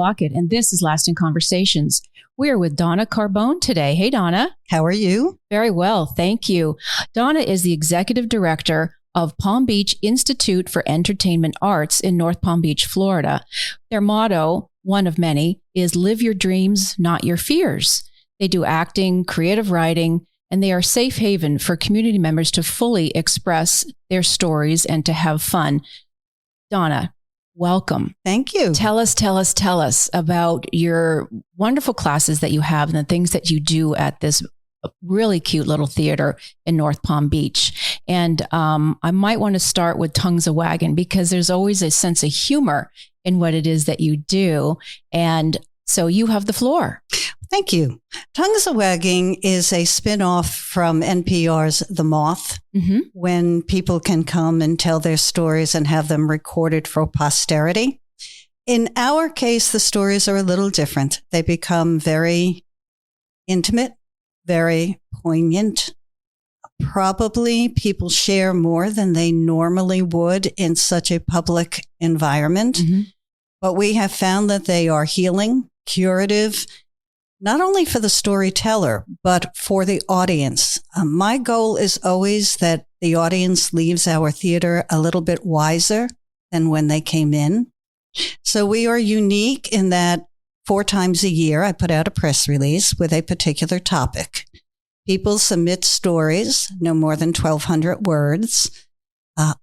Lockett, and this is Lasting Conversations. We are with Donna Carbone today. Hey, Donna. How are you? Very well, thank you. Donna is the executive director of Palm Beach Institute for Entertainment Arts in North Palm Beach, Florida. Their motto, one of many, is live your dreams, not your fears. They do acting, creative writing, and they are a safe haven for community members to fully express their stories and to have fun. Donna, welcome. Thank you. Tell us about your wonderful classes that you have and the things that you do at this really cute little theater in North Palm Beach. And I might want to start with Tongues A-Waggin because there's always a sense of humor in what it is that you do. And so you have the floor. Thank you. Tongues A-Wagging is a spin-off from NPR's The Moth, when people can come and tell their stories and have them recorded for posterity. In our case, the stories are a little different. They become very intimate, very poignant. Probably people share more than they normally would in such a public environment. But we have found that they are healing, curative, not only for the storyteller, but for the audience. My goal is always that the audience leaves our theater a little bit wiser than when they came in. So we are unique in that 4 times a year, I put out a press release with a particular topic. People submit stories, no more than 1,200 words,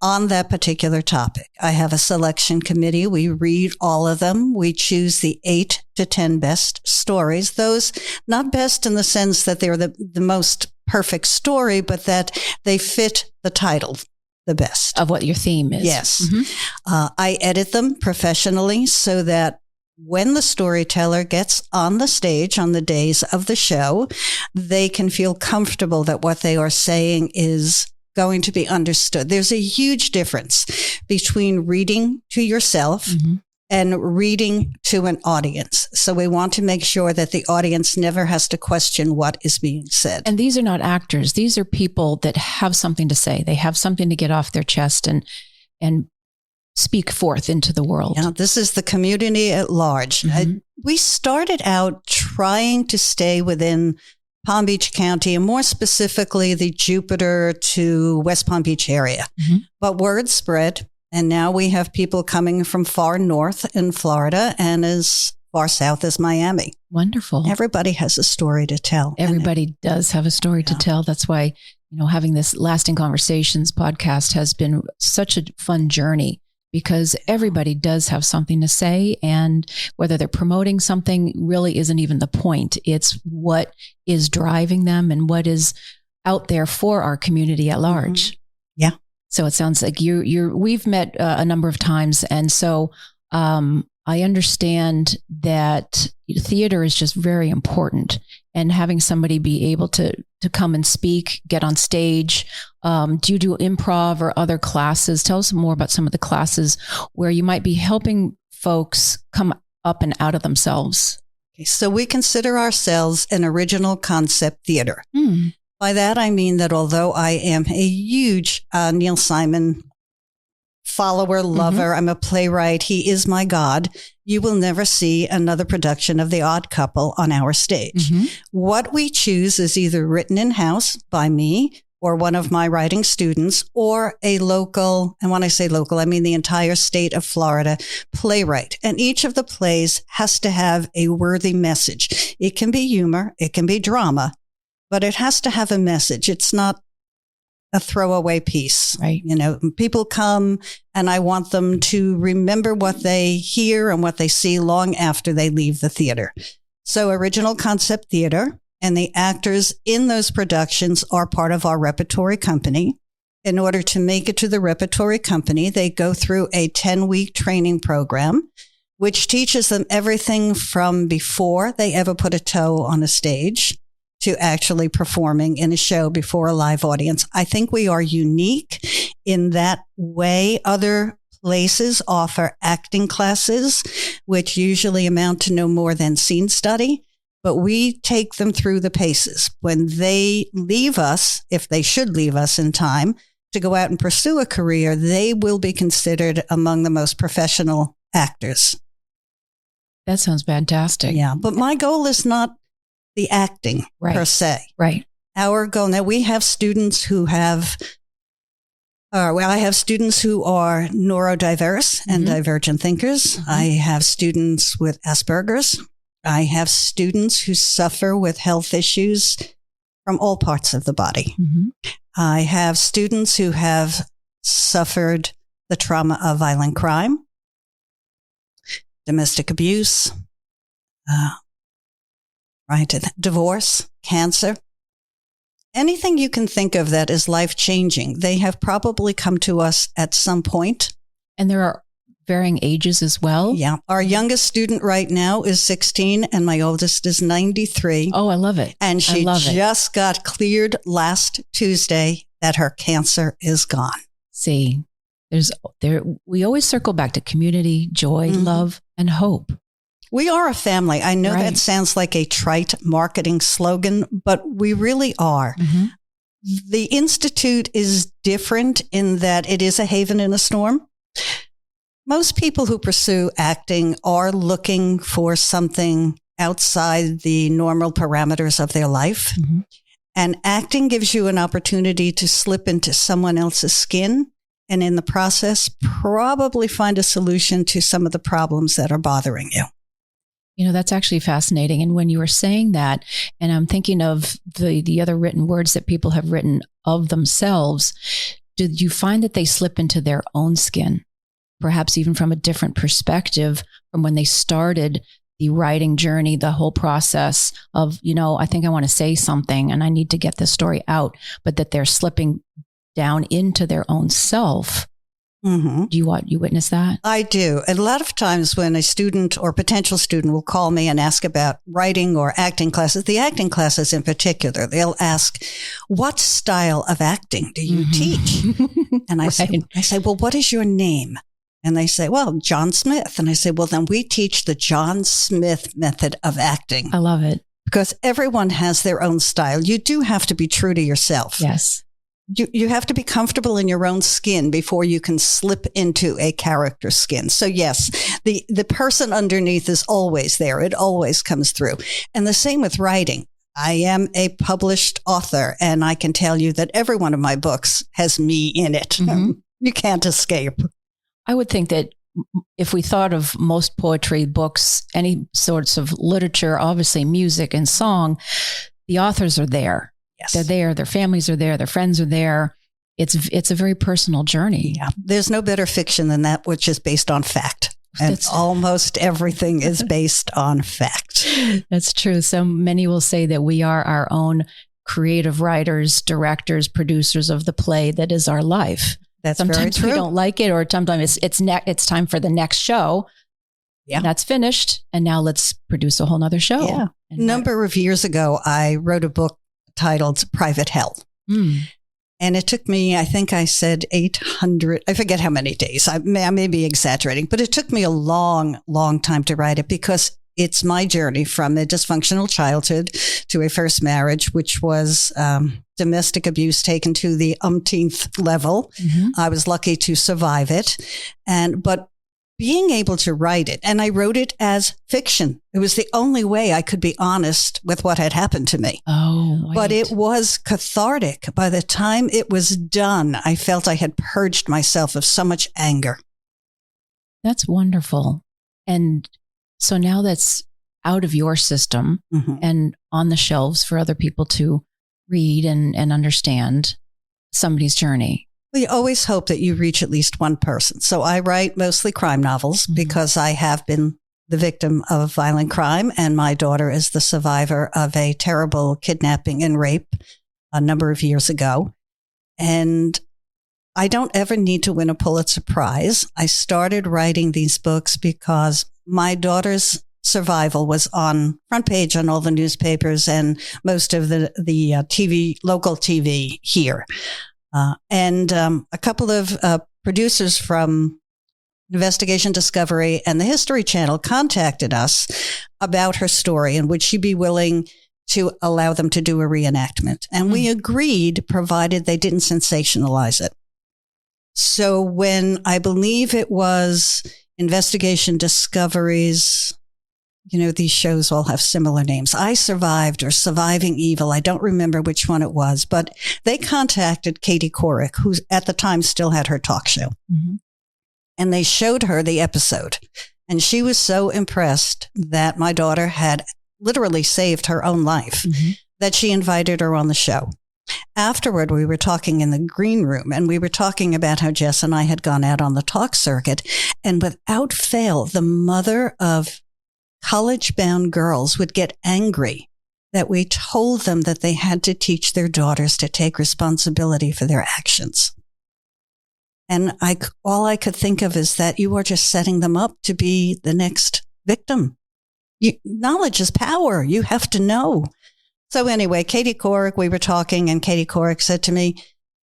on that particular topic. I have a selection committee. We read all of them. We choose the 8 to 10 best stories. Those not best in the sense that they're the most perfect story, but that they fit the title the best. Of what your theme is. Yes. I edit them professionally so that when the storyteller gets on the stage on the days of the show, they can feel comfortable that what they are saying is going to be understood. There's a huge difference between reading to yourself and reading to an audience. So we want to make sure that the audience never has to question what is being said. And these are not actors. These are people that have something to say. They have something to get off their chest and speak forth into the world. Yeah, this is the community at large. We started out trying to stay within Palm Beach County, and more specifically, the Jupiter to West Palm Beach area. But word spread, and now we have people coming from far north in Florida and as far south as Miami. Wonderful. Everybody has a story to tell. Everybody does have a story to tell. That's why, having this Lasting Conversations podcast has been such a fun journey, because everybody does have something to say, and whether they're promoting something really isn't even the point. It's what is driving them and what is out there for our community at large. Yeah. So it sounds like we've met a number of times. And so I understand that theater is just very important, and having somebody be able to come and speak, get on stage. Do you do improv or other classes? Tell us more about some of the classes where you might be helping folks come up and out of themselves. Okay, so we consider ourselves an original concept theater. By that, I mean that although I am a huge Neil Simon follower, lover, I'm a playwright, he is my God, you will never see another production of The Odd Couple on our stage. What we choose is either written in-house by me or one of my writing students, or a local, and when I say local, I mean the entire state of Florida, playwright. And each of the plays has to have a worthy message. It can be humor, it can be drama, but it has to have a message. It's not a throwaway piece. Right. People come and I want them to remember what they hear and what they see long after they leave the theater. So original concept theater, and the actors in those productions are part of our repertory company. In order to make it to the repertory company, they go through a 10-week training program, which teaches them everything from before they ever put a toe on a stage to actually performing in a show before a live audience. I think we are unique in that way. Other places offer acting classes, which usually amount to no more than scene study, but we take them through the paces. When they leave us, if they should leave us in time to go out and pursue a career, they will be considered among the most professional actors. That sounds fantastic. Yeah. But my goal is not the acting per se. Right. Our goal, now we have students who have, I have students who are neurodiverse and divergent thinkers. I have students with Asperger's. I have students who suffer with health issues from all parts of the body. I have students who have suffered the trauma of violent crime, domestic abuse, divorce, cancer. Anything you can think of that is life-changing, they have probably come to us at some point. And there are varying ages as well? Yeah. Our youngest student right now is 16 and my oldest is 93. Oh, I love it. And she just got cleared last Tuesday that her cancer is gone. See, we always circle back to community, joy, love, and hope. We are a family. I know that sounds like a trite marketing slogan, but we really are. The Institute is different in that it is a haven in a storm. Most people who pursue acting are looking for something outside the normal parameters of their life. And acting gives you an opportunity to slip into someone else's skin and in the process, probably find a solution to some of the problems that are bothering you. You know, that's actually fascinating. And when you were saying that, and I'm thinking of the other written words that people have written of themselves, did you find that they slip into their own skin, perhaps even from a different perspective from when they started the writing journey, the whole process of, I think I want to say something and I need to get this story out, but that they're slipping down into their own self? Do you witness that? I do. And a lot of times when a student or potential student will call me and ask about writing or acting classes, the acting classes in particular, they'll ask, what style of acting do you teach? And I say, well, what is your name? And they say, well, John Smith. And I say, well, then we teach the John Smith method of acting. I love it. Because everyone has their own style. You do have to be true to yourself. Yes. You have to be comfortable in your own skin before you can slip into a character skin. So yes, the person underneath is always there. It always comes through. And the same with writing. I am a published author, and I can tell you that every one of my books has me in it. You can't escape. I would think that if we thought of most poetry, books, any sorts of literature, obviously music and song, the authors are there. Yes. They're there. Their families are there. Their friends are there. It's a very personal journey. Yeah. There's no better fiction than that which is based on fact. And almost everything is based on fact. That's true. So many will say that we are our own creative writers, directors, producers of the play that is our life. That's sometimes very true. We don't like it, or sometimes it's time for the next show. Yeah, that's finished, and now let's produce a whole nother show. Yeah. A number of years ago, I wrote a book titled Private Hell. And it took me, I think I said 800, I forget how many days. I may be exaggerating, but it took me a long, long time to write it because it's my journey from a dysfunctional childhood to a first marriage, which was domestic abuse taken to the umpteenth level. I was lucky to survive it. But being able to write it, and I wrote it as fiction. It was the only way I could be honest with what had happened to me. But it was cathartic. By the time it was done, I felt I had purged myself of so much anger. That's wonderful. And so now that's out of your system and on the shelves for other people to read and understand somebody's journey. We always hope that you reach at least one person. So I write mostly crime novels because I have been the victim of violent crime, and my daughter is the survivor of a terrible kidnapping and rape a number of years ago. And I don't ever need to win a Pulitzer Prize. I started writing these books because my daughter's survival was on front page on all the newspapers and most of the TV, local TV here. And a couple of producers from Investigation Discovery and the History Channel contacted us about her story and would she be willing to allow them to do a reenactment. And we agreed, provided they didn't sensationalize it. So when I believe it was Investigation Discovery's these shows all have similar names. I Survived or Surviving Evil. I don't remember which one it was, but they contacted Katie Couric, who at the time still had her talk show. Mm-hmm. And they showed her the episode. And she was so impressed that my daughter had literally saved her own life that she invited her on the show. Afterward, we were talking in the green room, and we were talking about how Jess and I had gone out on the talk circuit. And without fail, the mother of college-bound girls would get angry that we told them that they had to teach their daughters to take responsibility for their actions. And all I could think of is that you are just setting them up to be the next victim. Knowledge is power. You have to know. So anyway, Katie Couric, we were talking, and Katie Couric said to me,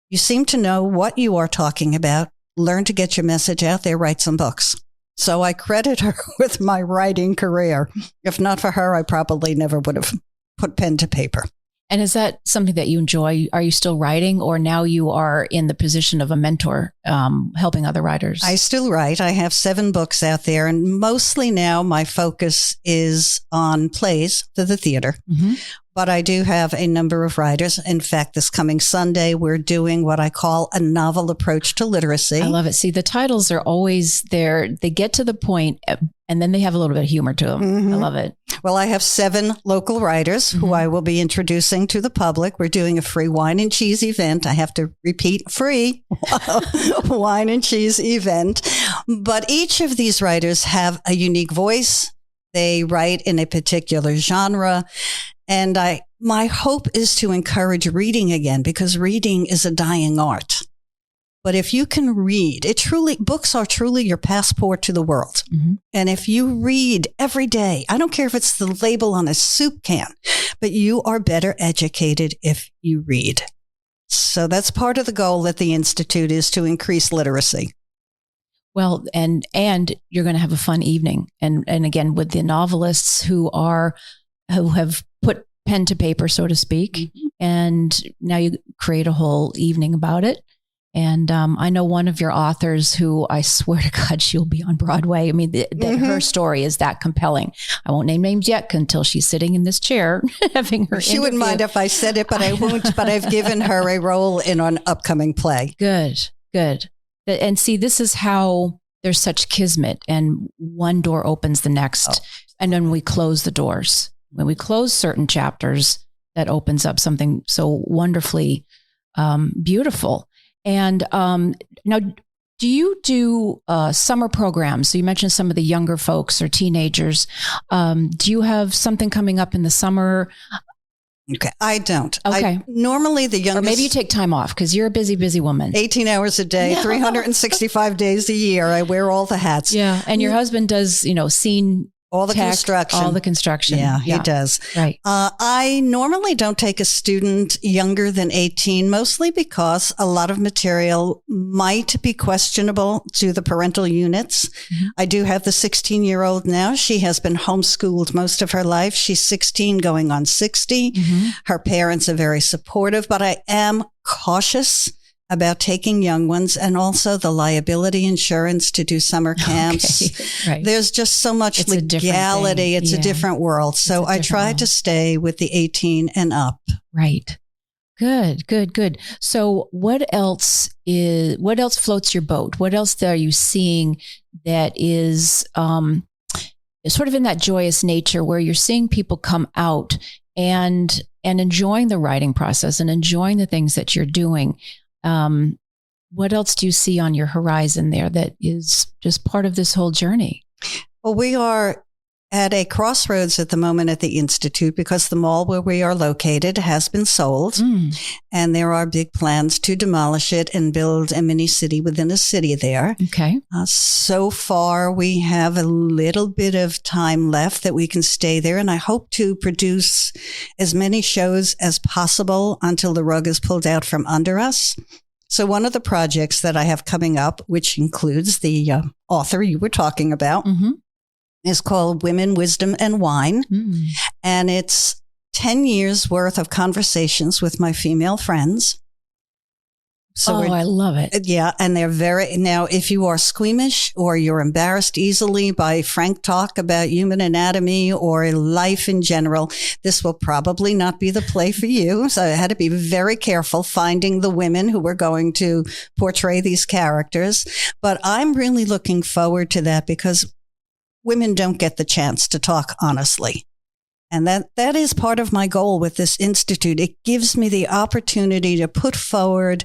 you seem to know what you are talking about. Learn to get your message out there, write some books. So I credit her with my writing career. If not for her, I probably never would have put pen to paper. And is that something that you enjoy? Are you still writing, or now you are in the position of a mentor, helping other writers? I still write. I have 7 books out there, and mostly now my focus is on plays for the theater. Mm-hmm. But I do have a number of writers. In fact, this coming Sunday, we're doing what I call a novel approach to literacy. I love it. See, the titles are always there. They get to the point, and then they have a little bit of humor to them. Mm-hmm. I love it. Well, I have 7 local writers who I will be introducing to the public. We're doing a free wine and cheese event. I have to repeat, free wine and cheese event. But each of these writers have a unique voice. They write in a particular genre. And my hope is to encourage reading again, because reading is a dying art. But if you can read, books are truly your passport to the world. Mm-hmm. And if you read every day, I don't care if it's the label on a soup can, but you are better educated if you read. So that's part of the goal at the Institute, is to increase literacy. Well, and you're going to have a fun evening. And again, with the novelists who have put pen to paper, so to speak. Mm-hmm. And now you create a whole evening about it. And I know one of your authors who, I swear to God, she'll be on Broadway. I mean, her story is that compelling. I won't name names yet until she's sitting in this chair having her She wouldn't mind if I said it, but I won't. But I've given her a role in an upcoming play. Good. And see, this is how there's such kismet, and one door opens the next. And then we close the doors. When we close certain chapters, that opens up something so wonderfully beautiful. And now, do you do summer programs? So you mentioned some of the younger folks or teenagers. Do you have something coming up in the summer? Okay, I don't. Okay. Normally the youngest... Or maybe you take time off because you're a busy woman. 18 hours a day, 365 days a year. I wear all the hats. Yeah. And your husband does, scene... All the construction. Yeah, he does. Right. I normally don't take a student younger than 18, mostly because a lot of material might be questionable to the parental units. Mm-hmm. I do have the 16-year-old now. She has been homeschooled most of her life. She's 16 going on 60. Mm-hmm. Her parents are very supportive, but I am cautious about taking young ones, and also the liability insurance to do summer camps. Okay, right. There's just so much legality. It's a different world. So I try to stay with the 18 and up. Right. Good. So what else floats your boat? What else are you seeing that is sort of in that joyous nature where you're seeing people come out and enjoying the writing process and enjoying the things that you're doing? What else do you see on your horizon there that is just part of this whole journey? Well, we are at a crossroads at the moment at the Institute because the mall where we are located has been sold. And there are big plans to demolish it and build a mini city within a city there. Okay. So far, we have a little bit of time left that we can stay there. And I hope to produce as many shows as possible until the rug is pulled out from under us. So one of the projects that I have coming up, which includes the author you were talking about, is called Women, Wisdom, and Wine. And it's 10 years worth of conversations with my female friends I love it. Yeah. And they're now, if you are squeamish or you're embarrassed easily by frank talk about human anatomy or life in general, this will probably not be the play for you. So I had to be very careful finding the women who were going to portray these characters. But I'm really looking forward to that because women don't get the chance to talk honestly. And that is part of my goal with this institute. It gives me the opportunity to put forward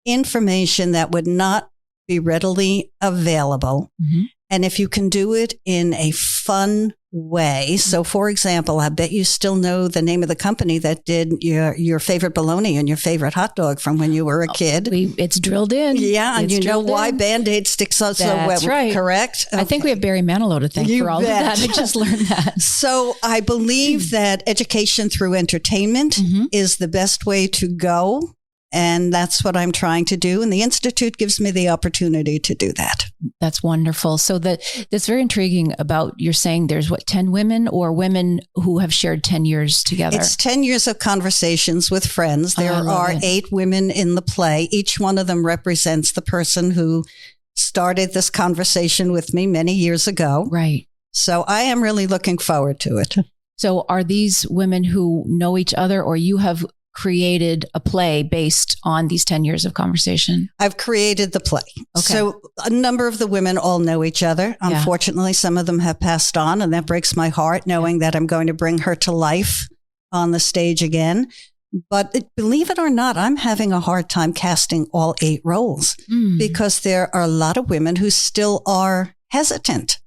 information that would not be readily available. Mm-hmm. And if you can do it in a fun way. So, for example, I bet you still know the name of the company that did your favorite bologna and your favorite hot dog from when you were a kid. It's drilled in. Yeah, and you know why Band-Aid sticks so well. That's right. Correct? Okay. I think we have Barry Manilow to thank for all of that. I just learned that. So I believe that education through entertainment is the best way to go. And that's what I'm trying to do. And the Institute gives me the opportunity to do that. That's wonderful. So that's very intriguing about you're saying there's 10 women or women who have shared 10 years together? It's 10 years of conversations with friends. There are 8 women in the play. Each one of them represents the person who started this conversation with me many years ago. Right. So I am really looking forward to it. So are these women who know each other or you have created a play based on these 10 years of conversation? I've created the play. Okay. So a number of the women all know each other. Yeah. Unfortunately, some of them have passed on, and that breaks my heart knowing that I'm going to bring her to life on the stage again. But believe it or not, I'm having a hard time casting all 8 roles because there are a lot of women who still are hesitant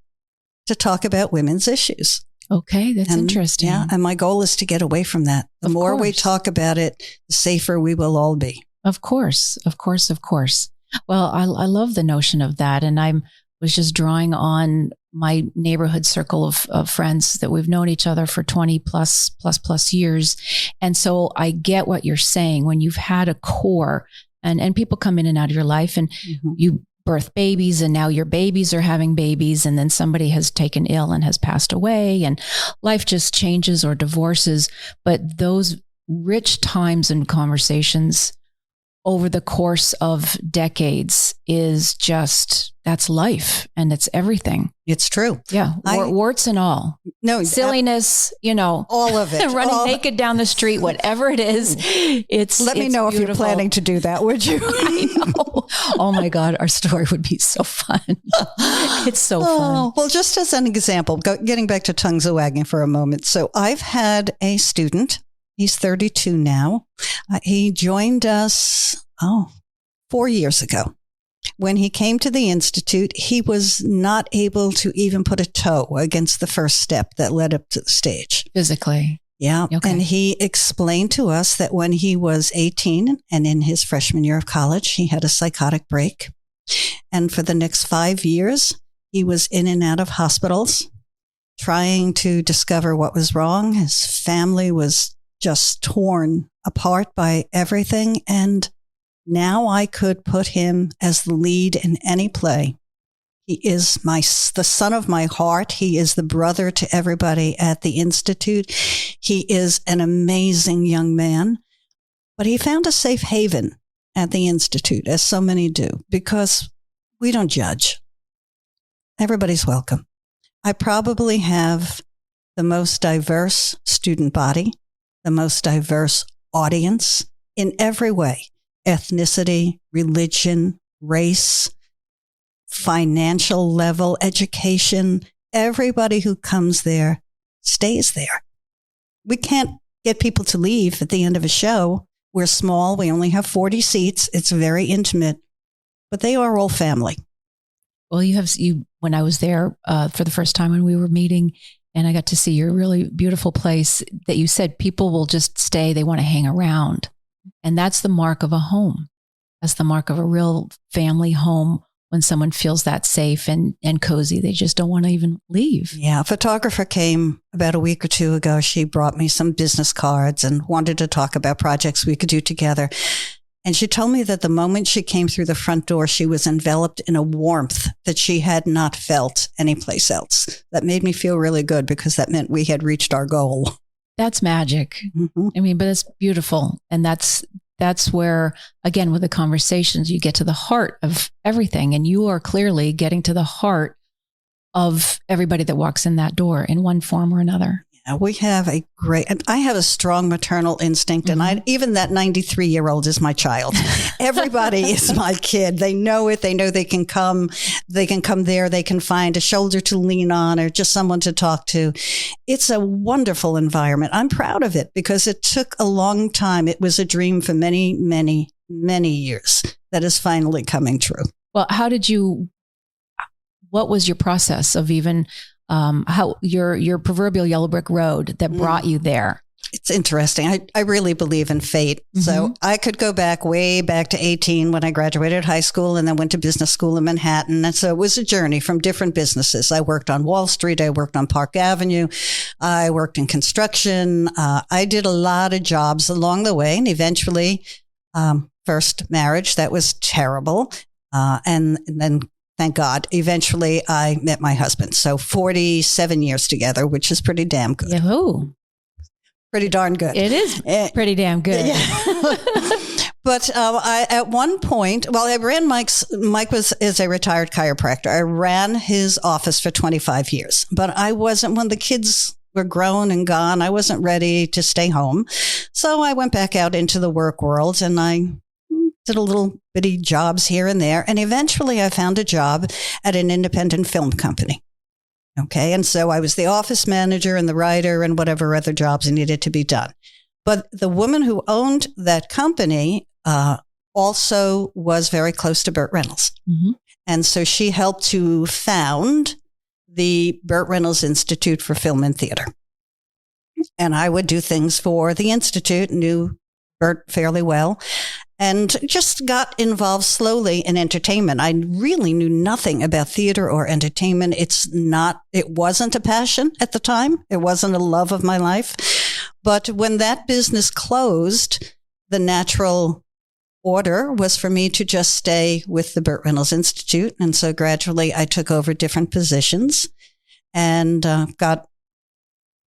to talk about women's issues. Okay, that's interesting. Yeah, and my goal is to get away from that. The more we talk about it, the safer we will all be. Of course. Well, I love the notion of that. And I was just drawing on my neighborhood circle of friends that we've known each other for 20 plus years. And so I get what you're saying when you've had a core and people come in and out of your life and you birth babies and now your babies are having babies and then somebody has taken ill and has passed away and life just changes or divorces. But those rich times and conversations over the course of decades is just, that's life and it's everything. It's true. Yeah. Warts and all. No. Silliness, all of it. Running naked down the street, whatever it is. Let me know beautiful. If you're planning to do that, would you? I know. Oh my God. Our story would be so fun. It's so fun. Well, just as an example, getting back to tongues A-Waggin for a moment. So I've had a student. He's 32 now. He joined us, 4 years ago. When he came to the Institute, he was not able to even put a toe against the first step that led up to the stage. Physically. Yeah. Okay. And he explained to us that when he was 18 and in his freshman year of college, he had a psychotic break. And for the next 5 years, he was in and out of hospitals trying to discover what was wrong. His family was just torn apart by everything. And now I could put him as the lead in any play. He is the son of my heart. He is the brother to everybody at the Institute. He is an amazing young man, but he found a safe haven at the Institute, as so many do, because we don't judge. Everybody's welcome. I probably have the most diverse student body, the most diverse audience in every way. Ethnicity, religion, race, financial level, education. Everybody who comes there stays there. We can't get people to leave at the end of a show. We're small. We only have 40 seats. It's very intimate, but they are all family. Well, when I was there for the first time when we were meeting, and I got to see your really beautiful place that you said people will just stay. They want to hang around. And that's the mark of a home. That's the mark of a real family home when someone feels that safe and cozy. They just don't want to even leave. Yeah. A photographer came about a week or two ago. She brought me some business cards and wanted to talk about projects we could do together. And she told me that the moment she came through the front door, she was enveloped in a warmth that she had not felt anyplace else. That made me feel really good because that meant we had reached our goal. That's magic. Mm-hmm. I mean, but it's beautiful. And that's that's where, again, with the conversations, you get to the heart of everything. And you are clearly getting to the heart of everybody that walks in that door in one form or another. Yeah, we have I have a strong maternal instinct, and even that 93-year-old is my child. Everybody is my kid. They know it. They know they can come there. They can find a shoulder to lean on or just someone to talk to. It's a wonderful environment. I'm proud of it because it took a long time. It was a dream for many, many, many years that is finally coming true. Well, what was your process of even how your proverbial yellow brick road that brought you there? It's interesting. I really believe in fate. So I could go way back to 18 when I graduated high school and then went to business school in Manhattan. And so it was a journey from different businesses. I worked on Wall Street. I worked on Park Avenue. I worked in construction. I did a lot of jobs along the way. And eventually, first marriage, that was terrible. And then thank God, eventually I met my husband. So 47 years together, which is pretty damn good. Yahoo. Pretty darn good. It is pretty damn good. Yeah. But I, at one point, I ran Mike is a retired chiropractor. I ran his office for 25 years, but I wasn't, when the kids were grown and gone, I wasn't ready to stay home. So I went back out into the work world and I did a little bitty jobs here and there. And eventually I found a job at an independent film company. Okay. And so I was the office manager and the writer and whatever other jobs needed to be done. But the woman who owned that company also was very close to Burt Reynolds. And so she helped to found the Burt Reynolds Institute for Film and Theater. And I would do things for the Institute, knew Burt fairly well, and just got involved slowly in entertainment. I really knew nothing about theater or entertainment. It wasn't a passion at the time. It wasn't a love of my life. But when that business closed, the natural order was for me to just stay with the Burt Reynolds Institute. And so gradually I took over different positions and got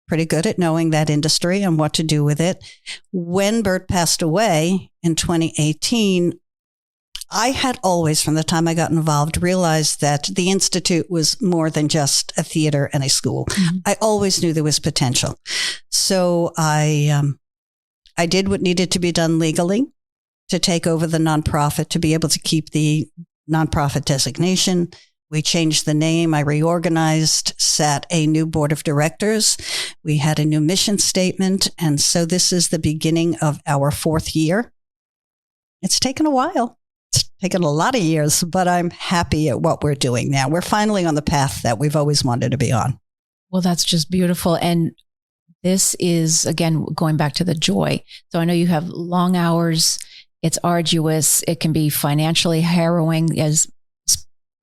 pretty good at knowing that industry and what to do with it. When Burt passed away in 2018, I had always, from the time I got involved, realized that the Institute was more than just a theater and a school. I always knew there was potential. So I did what needed to be done legally to take over the nonprofit, to be able to keep the nonprofit designation. We changed the name. I reorganized, sat a new board of directors. We had a new mission statement. And so this is the beginning of our 4th year. It's taken a while. It's taken a lot of years, but I'm happy at what we're doing now. We're finally on the path that we've always wanted to be on. Well, that's just beautiful. And this is, again, going back to the joy. So I know you have long hours. It's arduous. It can be financially harrowing, as a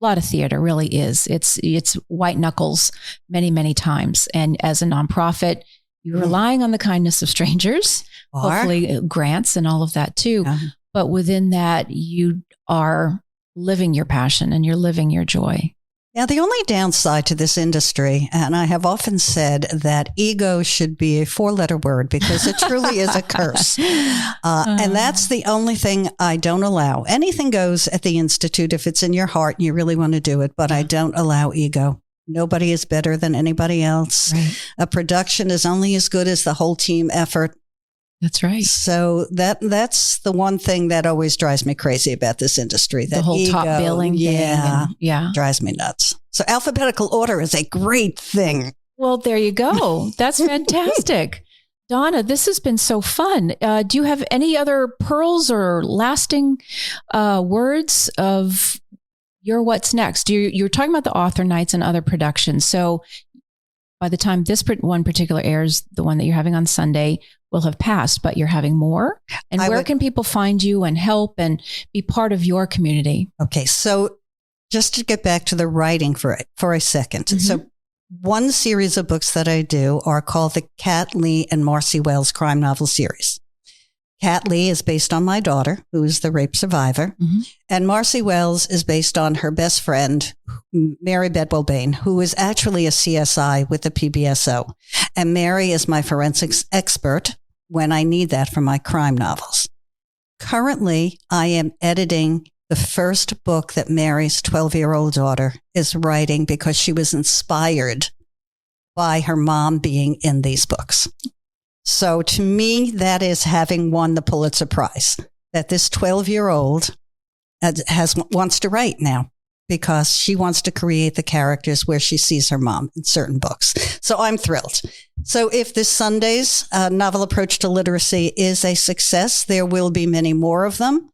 lot of theater really is. It's white knuckles many, many times. And as a nonprofit, you're relying on the kindness of strangers, hopefully grants and all of that too. But within that, you are living your passion and you're living your joy. Now, the only downside to this industry, and I have often said that ego should be a 4-letter word because it truly is a curse. And that's the only thing I don't allow. Anything goes at the Institute if it's in your heart and you really want to do it, but I don't allow ego. Nobody is better than anybody else. Right. A production is only as good as the whole team effort. That's right. So that's the one thing that always drives me crazy about this industry. That the whole ego, top billing thing. Drives me nuts. So alphabetical order is a great thing. Well, there you go. That's fantastic. Donna, this has been so fun. Do you have any other pearls or lasting words of your what's next? You're talking about the author nights and other productions. So by the time this one particular airs, the one that you're having on Sunday will have passed, but you're having more. And where can people find you and help and be part of your community? Okay. So just to get back to the writing for a second. So one series of books that I do are called the Kat Lee and Marcy Wells crime novel series. Kat Lee is based on my daughter, who is the rape survivor. And Marcy Wells is based on her best friend, Mary Bedwell Bain, who is actually a CSI with the PBSO. And Mary is my forensics expert when I need that for my crime novels. Currently, I am editing the first book that Mary's 12-year-old daughter is writing because she was inspired by her mom being in these books. So to me, that is having won the Pulitzer Prize, that this 12-year-old wants to write now because she wants to create the characters where she sees her mom in certain books. So I'm thrilled. So if this Sunday's novel approach to literacy is a success, there will be many more of them.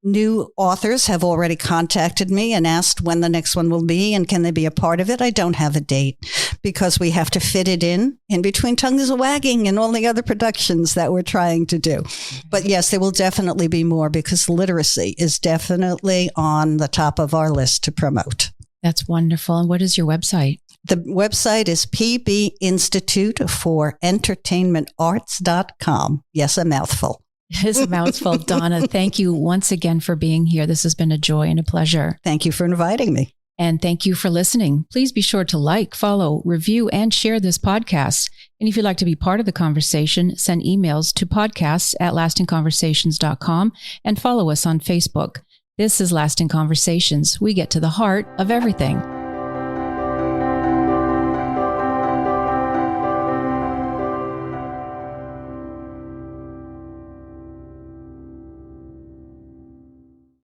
New authors have already contacted me and asked when the next one will be and can they be a part of it. I don't have a date because we have to fit it in between Tongues A-Waggin and all the other productions that we're trying to do. But yes, there will definitely be more because literacy is definitely on the top of our list to promote. That's wonderful. And what is your website? The website is pbinstituteforentertainmentarts.com. Yes, a mouthful. It is a mouthful. Donna, thank you once again for being here. This has been a joy and a pleasure. Thank you for inviting me. And thank you for listening. Please be sure to like, follow, review, and share this podcast. And if you'd like to be part of the conversation, send emails to podcasts@lastingconversations.com and follow us on Facebook. This is Lasting Conversations. We get to the heart of everything.